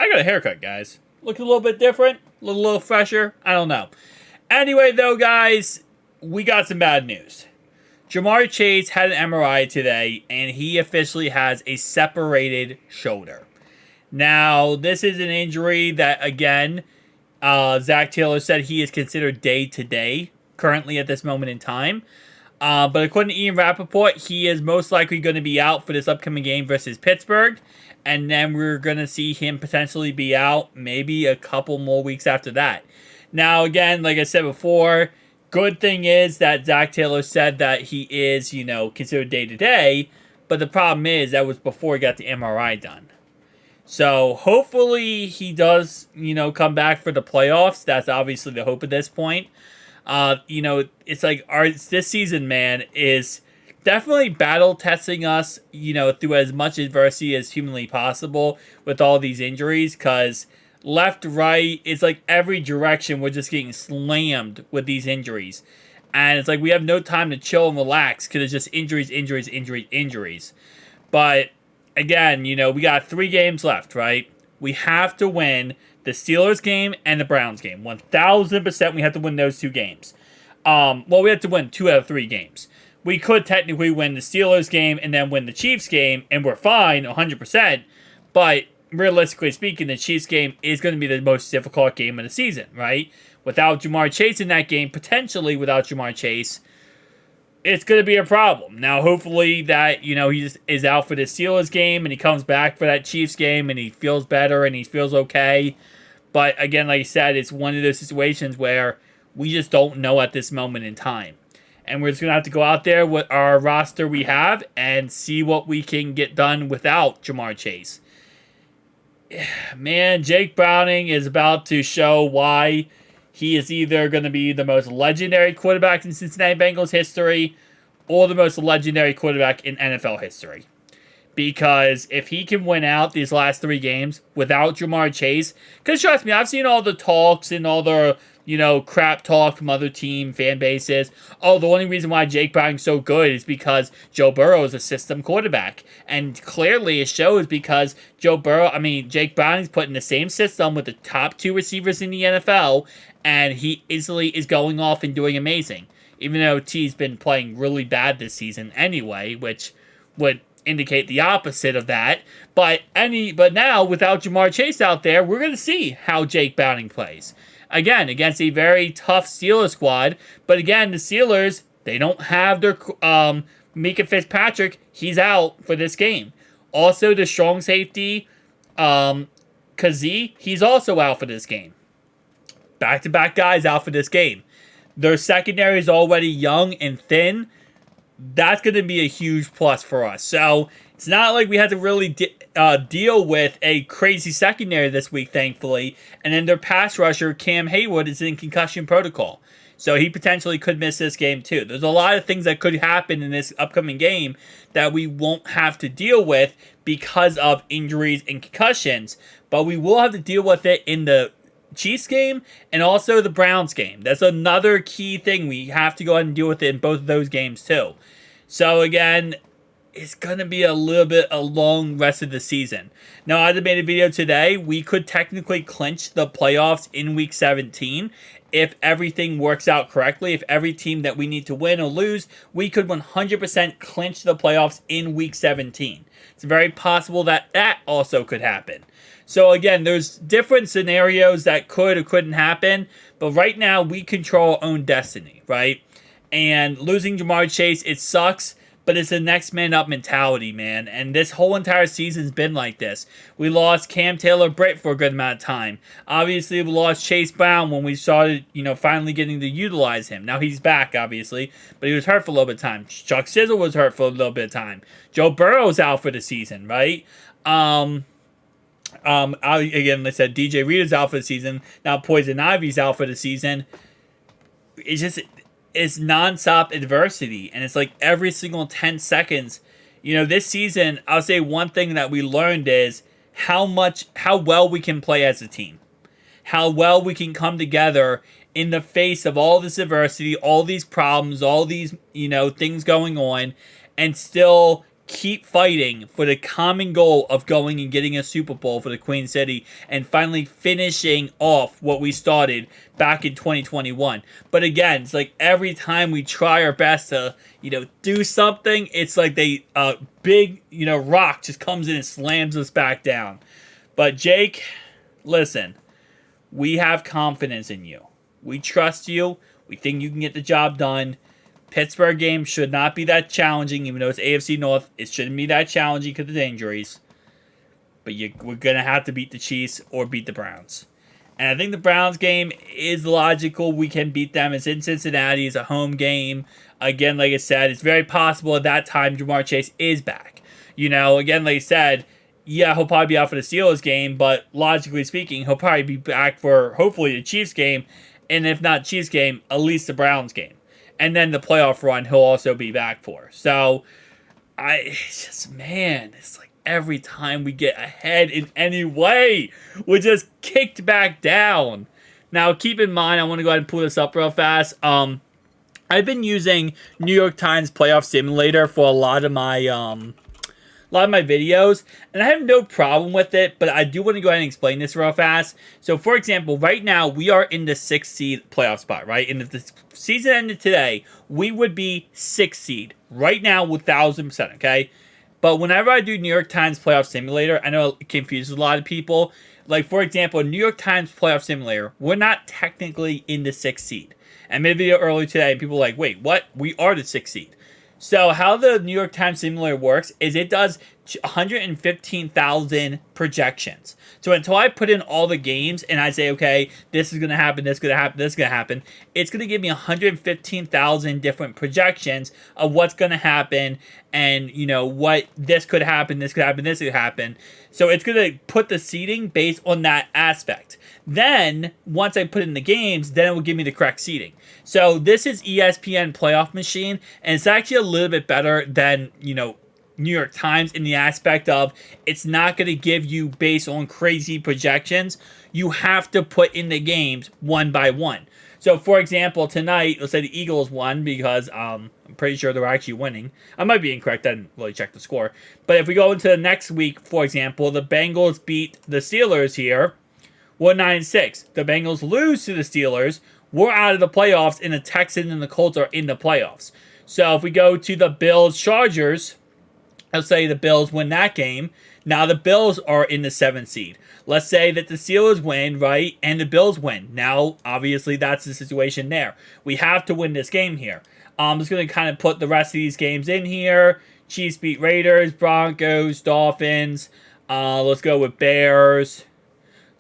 I got a haircut, guys. Looking a little bit different, a little fresher. I don't know. Anyway, though, guys, we got some bad news. Jamar Chase had an MRI today, and he officially has a separated shoulder. Now, this is an injury that, again, Zach Taylor said he is considered day-to-day currently at this moment in time. But according to Ian Rapoport, he is most likely going to be out for this upcoming game versus Pittsburgh. And then we're going to see him potentially be out maybe a couple more weeks after that. Now, again, like I said before, good thing is that Zach Taylor said that he is, considered day-to-day. But the problem is that was before he got the MRI done. So hopefully he does, come back for the playoffs. That's obviously the hope at this point. It's like this season, man, is definitely battle testing us, through as much adversity as humanly possible with all these injuries. Because left, right, it's like every direction we're just getting slammed with these injuries. And it's like we have no time to chill and relax because it's just injuries. But again, we got 3 games left, right? We have to win the Steelers game and the Browns game. 1,000% we have to win those 2 games. We have to win 2 out of 3 games. We could technically win the Steelers game and then win the Chiefs game, and we're fine, 100%. But realistically speaking, the Chiefs game is going to be the most difficult game of the season, right? Without Jamar Chase in that game, potentially without Jamar Chase, it's going to be a problem. Now, hopefully that, he just is out for the Steelers game and he comes back for that Chiefs game and he feels better and he feels okay. But again, like I said, it's one of those situations where we just don't know at this moment in time. And we're just going to have to go out there with our roster we have and see what we can get done without Jamar Chase. Man, Jake Browning is about to show why he is either going to be the most legendary quarterback in Cincinnati Bengals history or the most legendary quarterback in NFL history. Because if he can win out these last 3 games without Jamar Chase, because trust me, I've seen all the talks and all the, crap talk from other team fan bases. Oh, the only reason why Jake Browning's so good is because Joe Burrow is a system quarterback. And clearly it shows because Jake Browning's put in the same system with the top 2 receivers in the NFL, and he easily is going off and doing amazing. Even though T's been playing really bad this season anyway, which would indicate the opposite of that. But now, without Jamar Chase out there, we're going to see how Jake Browning plays. Again, against a very tough Steelers squad. But again, the Steelers, they don't have their Mika Fitzpatrick. He's out for this game. Also, the strong safety, Kazee, he's also out for this game. Back-to-back guys out for this game. Their secondary is already young and thin. That's going to be a huge plus for us. So, it's not like we had to really deal with a crazy secondary this week, thankfully. And then their pass rusher, Cam Haywood, is in concussion protocol. So, he potentially could miss this game, too. There's a lot of things that could happen in this upcoming game that we won't have to deal with because of injuries and concussions. But we will have to deal with it in the Chiefs game and also the Browns game. That's another key thing. We have to go ahead and deal with it in both of those games too. So again, it's going to be a little bit a long rest of the season. Now, as I made a video today, we could technically clinch the playoffs in week 17 if everything works out correctly. If every team that we need to win or lose, we could 100% clinch the playoffs in week 17. It's very possible that also could happen. So again, there's different scenarios that could or couldn't happen, but right now we control our own destiny, right? And losing Jamar Chase, it sucks, but it's a next man up mentality, man. And this whole entire season's been like this. We lost Cam Taylor-Britt for a good amount of time. Obviously, we lost Chase Brown when we started, finally getting to utilize him. Now he's back, obviously, but he was hurt for a little bit of time. Chuck Sizzle was hurt for a little bit of time. Joe Burrow's out for the season, right? Again, like I said, DJ Reed is out for the season. Now Poison Ivy's out for the season. It's nonstop adversity, and it's like every single 10 seconds. This season, I'll say one thing that we learned is how well we can play as a team, how well we can come together in the face of all this adversity, all these problems, all these things going on, and still keep fighting for the common goal of going and getting a Super Bowl for the Queen City and finally finishing off what we started back in 2021. But again, it's like every time we try our best to, do something, it's like they big, rock just comes in and slams us back down. But Jake, listen, we have confidence in you. We trust you. We think you can get the job done. Pittsburgh game should not be that challenging, even though it's AFC North. It shouldn't be that challenging because of the injuries. But we're going to have to beat the Chiefs or beat the Browns. And I think the Browns game is logical. We can beat them. It's in Cincinnati. It's a home game. Again, like I said, it's very possible at that time Jamar Chase is back. Again, like I said, yeah, he'll probably be out for the Steelers game, but logically speaking, he'll probably be back for hopefully the Chiefs game. And if not Chiefs game, at least the Browns game. And then the playoff run, he'll also be back for. So, it's like every time we get ahead in any way, we're just kicked back down. Now, keep in mind, I want to go ahead and pull this up real fast. I've been using New York Times Playoff Simulator for a lot of my videos, and I have no problem with it, but I do want to go ahead and explain this real fast. So, for example, right now, we are in the 6th seed playoff spot, right? And if the season ended today, we would be 6th seed right now with 1,000%, okay? But whenever I do New York Times Playoff Simulator, I know it confuses a lot of people. Like, for example, New York Times Playoff Simulator, we're not technically in the 6th seed. I made a video earlier today, and people were like, wait, what? We are the 6th seed. So how the New York Times Simulator works is it does 115,000 projections. So until I put in all the games and I say, okay, this is going to happen, this is going to happen, this is going to happen, it's going to give me 115,000 different projections of what's going to happen and, what this could happen, this could happen, this could happen. So it's going to put the seeding based on that aspect. Then, once I put in the games, then it will give me the correct seeding. So this is ESPN Playoff Machine, and it's actually a little bit better than, New York Times in the aspect of it's not going to give you based on crazy projections. You have to put in the games one by one. So, for example, tonight, let's say the Eagles won because I'm pretty sure they're actually winning. I might be incorrect. I didn't really check the score. But if we go into the next week, for example, the Bengals beat the Steelers here. We're 9-6. The Bengals lose to the Steelers. We're out of the playoffs, and the Texans and the Colts are in the playoffs. So if we go to the Bills-Chargers, let's say the Bills win that game. Now the Bills are in the 7th seed. Let's say that the Steelers win, right, and the Bills win. Now, obviously, that's the situation there. We have to win this game here. I'm just going to kind of put the rest of these games in here. Chiefs beat Raiders, Broncos, Dolphins. Let's go with Bears.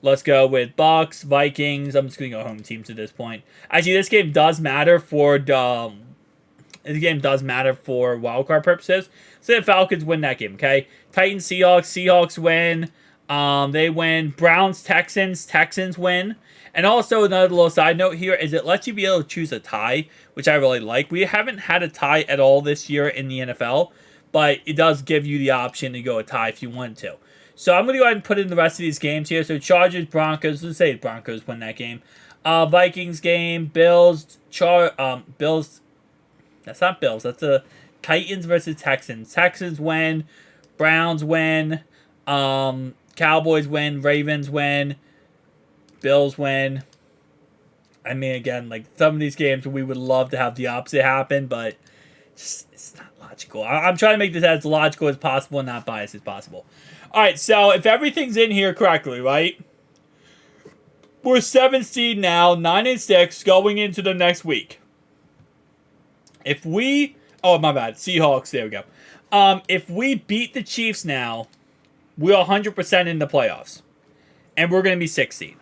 Let's go with Bucks, Vikings. I'm just going to go home teams at this point. Actually, this game does matter for wildcard purposes. So the Falcons win that game, okay? Titans, Seahawks win. They win. Browns, Texans win. And also another little side note here is it lets you be able to choose a tie, which I really like. We haven't had a tie at all this year in the NFL, but it does give you the option to go a tie if you want to. So I'm going to go ahead and put in the rest of these games here. So Chargers, Broncos. Let's say Broncos win that game. Vikings game. Bills. Bills. That's not Bills. That's the Titans versus Texans. Texans win. Browns win. Cowboys win. Ravens win. Bills win. I mean, again, like some of these games we would love to have the opposite happen, but it's not logical. I'm trying to make this as logical as possible and not biased as possible. All right, so if everything's in here correctly, right? We're 7th seed now, 9-6, going into the next week. If we... Oh, my bad. Seahawks, there we go. If we beat the Chiefs now, we're 100% in the playoffs. And we're going to be 6th seed.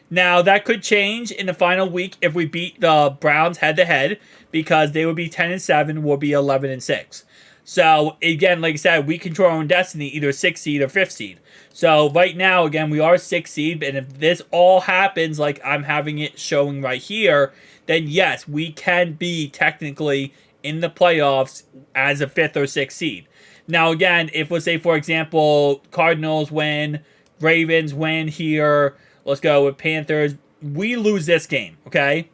Now, that could change in the final week if we beat the Browns head-to-head, because they would be 10-7, we'll be 11-6. So, again, like I said, we control our own destiny, either 6th seed or 5th seed. So, right now, again, we are 6th seed, and if this all happens like I'm having it showing right here, then yes, we can be technically in the playoffs as a 5th or 6th seed. Now, again, if let's say, for example, Cardinals win, Ravens win here, let's go with Panthers, we lose this game, okay?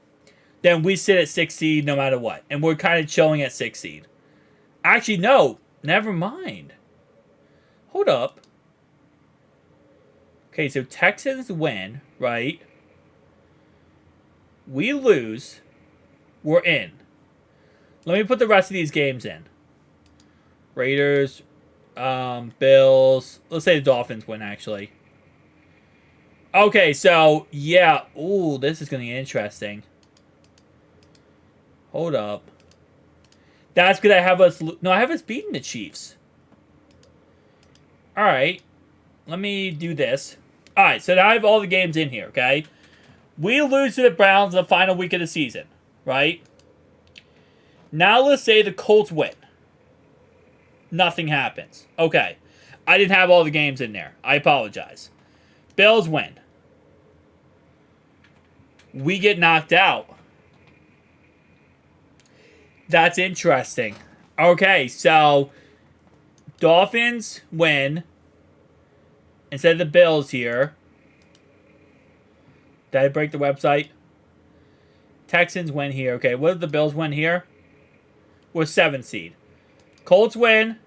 Then we sit at 6th seed no matter what, and we're kind of chilling at 6th seed. Actually, no. Never mind. Hold up. Okay, so Texans win, right? We lose. We're in. Let me put the rest of these games in. Raiders, Bills. Let's say the Dolphins win, actually. Okay, so, yeah. Ooh, this is going to be interesting. Hold up. That's good. I have us... No, I have us beating the Chiefs. Alright. Let me do this. Alright, so now I have all the games in here, okay? We lose to the Browns in the final week of the season, right? Now let's say the Colts win. Nothing happens. Okay. I didn't have all the games in there. I apologize. Bills win. We get knocked out. That's interesting. Okay, so Dolphins win instead of the Bills here. Did I break the website? Texans win here. Okay, what did the Bills win here? We're 7th seed. Colts win.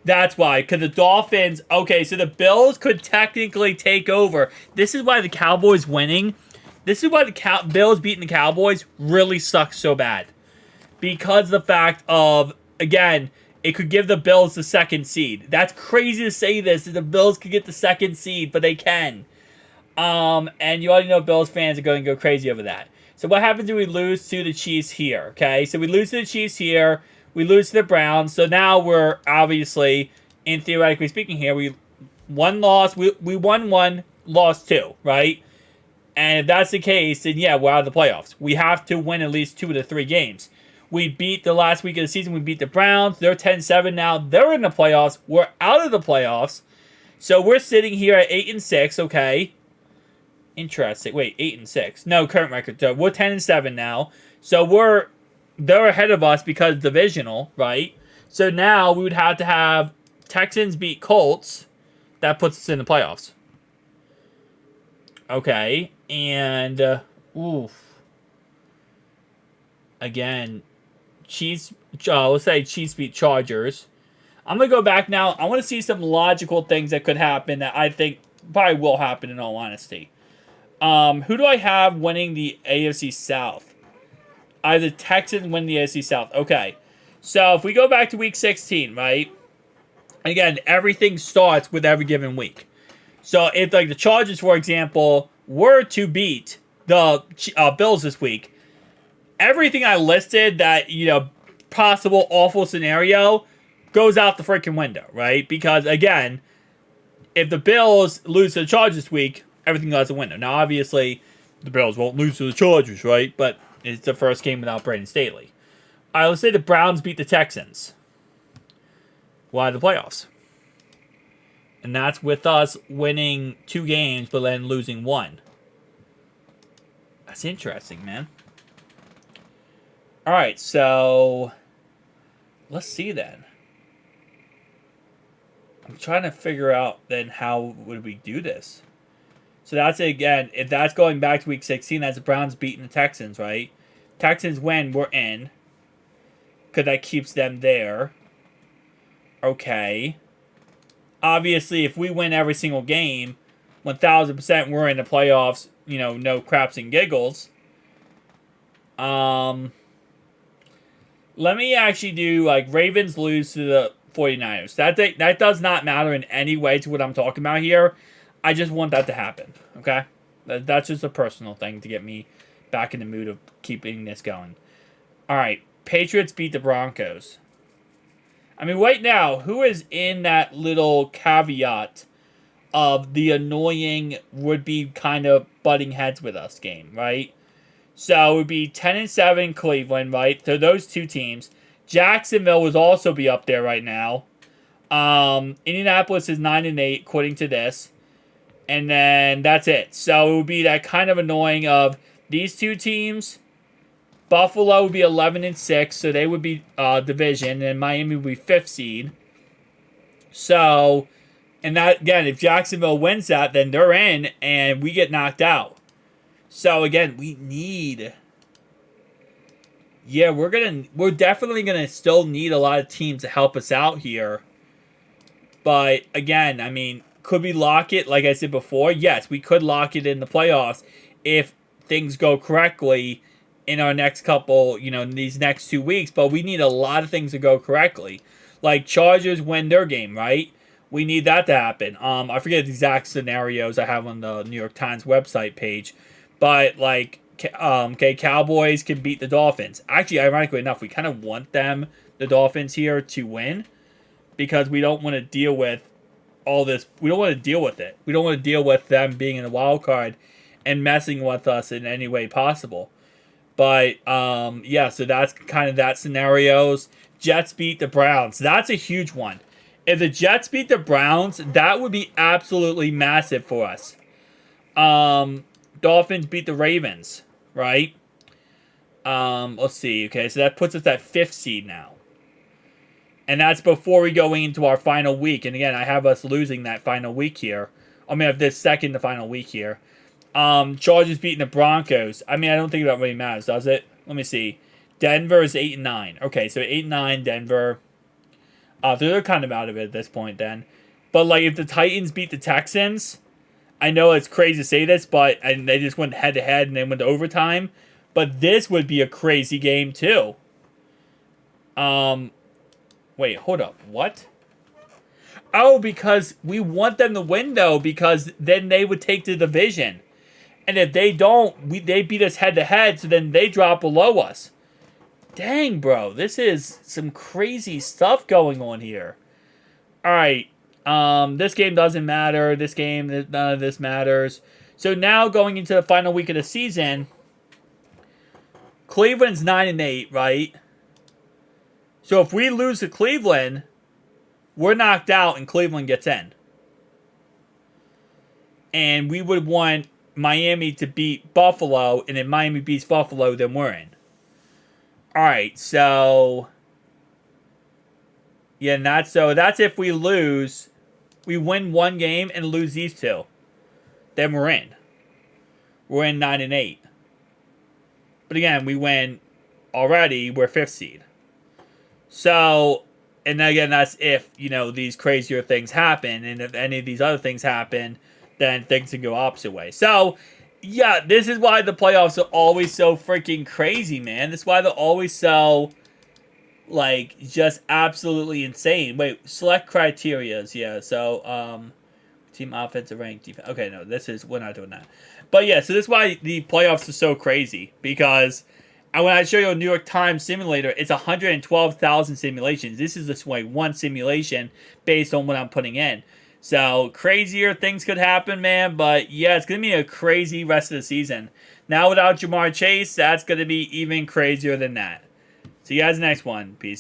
That's why. Because the Dolphins... Okay, so the Bills could technically take over. This is why the Cowboys winning... This is why the Bills beating the Cowboys really sucks so bad. Because of the fact of... Again, it could give the Bills the 2nd seed. That's crazy to say this. That the Bills could get the 2nd seed, but they can. And you already know Bills fans are going to go crazy over that. So what happens if we lose to the Chiefs here? Okay, so we lose to the Chiefs here. We lose to the Browns. So now we're obviously, in theoretically speaking here, we won, lost. We won 1, lost 2, right? And if that's the case, then yeah, we're out of the playoffs. We have to win at least 2 of the 3 games. We beat the last week of the season. We beat the Browns. They're 10-7 now. They're in the playoffs. We're out of the playoffs. So we're sitting here at 8-6, okay? Interesting. Wait, 8-6. No, current record. So we're 10-7 now. So they're ahead of us because divisional, right? So now we would have to have Texans beat Colts. That puts us in the playoffs. Okay, and again, Chiefs. Let's say Chiefs beat Chargers. I'm gonna go back now. I want to see some logical things that could happen that I think probably will happen. In all honesty. Who do I have winning the AFC South? I have the Texans win the AFC South. Okay. So, if we go back to week 16, right? Again, everything starts with every given week. So, if, like, the Chargers, for example, were to beat the Bills this week, everything I listed that, possible awful scenario goes out the freaking window, right? Because, again, if the Bills lose to the Chargers this week, everything goes out the window. Now, obviously, the Bills won't lose to the Chargers, right? But it's the first game without Brandon Staley. All right, let's say the Browns beat the Texans. Why the playoffs? And that's with us winning 2 games, but then losing 1. That's interesting, man. All right, so let's see then. I'm trying to figure out then how would we do this. So that's, again, if that's going back to week 16, that's the Browns beating the Texans, right? Texans win, we're in. Because that keeps them there. Okay. Obviously, if we win every single game, 1,000% we're in the playoffs, no craps and giggles. Let me actually do, like, Ravens lose to the 49ers. That does not matter in any way to what I'm talking about here. I just want that to happen, okay? That's just a personal thing to get me back in the mood of keeping this going. All right, Patriots beat the Broncos. I mean, right now, who is in that little caveat of the annoying would-be kind of butting heads with us game, right? So it would be 10-7 Cleveland, right? So those 2 teams. Jacksonville would also be up there right now. Indianapolis is 9-8, according to this. And then that's it. So it would be that kind of annoying of these 2 teams. Buffalo would be 11-6, so they would be division. And Miami would be 5th seed. So, and that, again, if Jacksonville wins that, then they're in and we get knocked out. So, again, we need yeah, we're definitely gonna still need a lot of teams to help us out here. But again, I mean, could we lock it? Like I said before, yes, we could lock it in the playoffs if things go correctly in our next couple, in these next 2 weeks. But we need a lot of things to go correctly. Like Chargers win their game, right? We need that to happen. I forget the exact scenarios I have on the New York Times website page, but like, okay, Cowboys can beat the Dolphins. Actually, ironically enough, we kind of want the Dolphins here, to win because we don't want to deal with all this. We don't want to deal with it. We don't want to deal with them being in the wild card and messing with us in any way possible. But yeah, so that's kind of that scenarios. Jets beat the Browns. That's a huge one. If the Jets beat the Browns, that would be absolutely massive for us. Dolphins beat the Ravens, right? Let's see. Okay, so that puts us at 5th seed now. And that's before we go into our final week. And again, I have us losing that final week here. I mean, if this second to final week here. Chargers beating the Broncos. I mean, I don't think that really matters, does it? Let me see. Denver is 8-9. Okay, so 8-9, Denver. So they're kind of out of it at this point then. But like, if the Titans beat the Texans, I know it's crazy to say this, but and they just went head to head and then went to overtime. But this would be a crazy game too. Wait, hold up. What? Oh, because we want them to win though, because then they would take the division. And if they don't, they beat us head to head, so then they drop below us. Dang, bro. This is some crazy stuff going on here. Alright. This game doesn't matter. This game, none of this matters. So now going into the final week of the season, Cleveland's 9-8, right? So if we lose to Cleveland, we're knocked out and Cleveland gets in. And we would want Miami to beat Buffalo, and if Miami beats Buffalo, then we're in. Alright, so yeah, that's if we lose. We win one game and lose these two. Then we're in. We're in 9-8. But again, we win already, we're 5th seed. So, and again, that's if, these crazier things happen. And if any of these other things happen, then things can go opposite way. So, yeah, this is why the playoffs are always so freaking crazy, man. This is why they're always so, like, just absolutely insane. Wait, select criterias. Yeah, so, team offensive rank, defense. Okay, no, we're not doing that. But yeah, so this is why the playoffs are so crazy. Because when I show you a New York Times simulator, it's 112,000 simulations. This is just like one simulation based on what I'm putting in. So, crazier things could happen, man. But, yeah, it's going to be a crazy rest of the season. Now, without Jamar Chase, that's going to be even crazier than that. See you guys next one. Peace out.